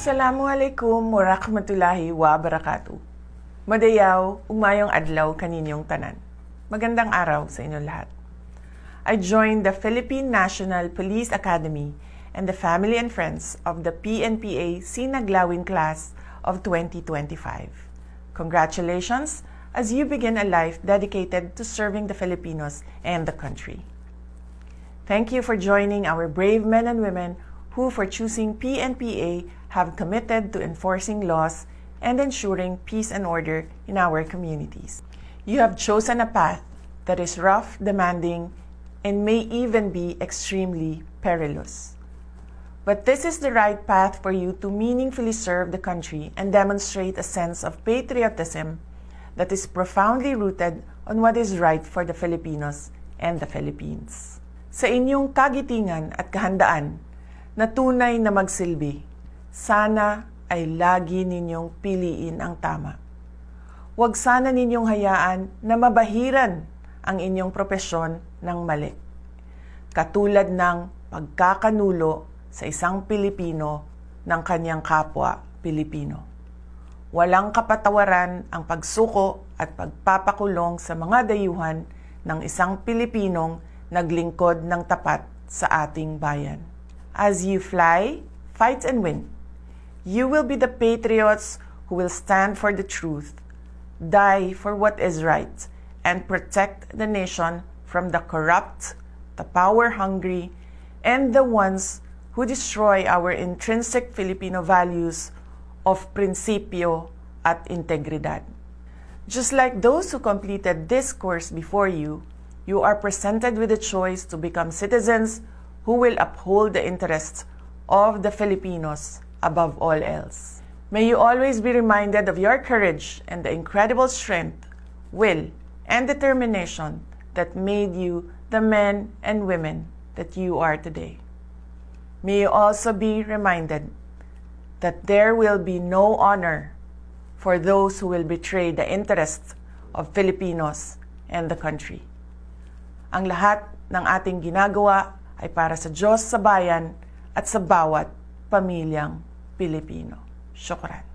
Assalamualaikum warahmatullahi wabarakatuh. Madayaw, umayong adlaw kaninyong tanan. Magandang araw sa inyong lahat. I joined the Philippine National Police Academy and the family and friends of the PNPA Sinaglawin class of 2025. Congratulations as you begin a life dedicated to serving the Filipinos and the country. Thank you for joining our brave men and women who, for choosing PNPA, have committed to enforcing laws and ensuring peace and order in our communities. You have chosen a path that is rough, demanding, and may even be extremely perilous. But this is the right path for you to meaningfully serve the country and demonstrate a sense of patriotism that is profoundly rooted on what is right for the Filipinos and the Philippines. Sa inyong kagitingan at kahandaan na tunay na magsilbi, sana ay lagi ninyong piliin ang tama. Huwag sana ninyong hayaan na mabahiran ang inyong propesyon ng mali. Katulad ng pagkakanulo sa isang Pilipino ng kanyang kapwa Pilipino. Walang kapatawaran ang pagsuko at pagpapakulong sa mga dayuhan ng isang Pilipinong naglingkod ng tapat sa ating bayan. As you fly, fight and win, you will be the patriots who will stand for the truth, die for what is right, and protect the nation from the corrupt, the power-hungry, and the ones who destroy our intrinsic Filipino values of prinsipyo at integridad. Just like those who completed this course before you, you are presented with a choice to become citizens who will uphold the interests of the Filipinos above all else. May you always be reminded of your courage and the incredible strength, will, and determination that made you the men and women that you are today. May you also be reminded that there will be no honor for those who will betray the interests of Filipinos and the country. Ang lahat ng ating ginagawa ay para sa Diyos, sa bayan, at sa bawat pamilyang Pilipino. Syukran.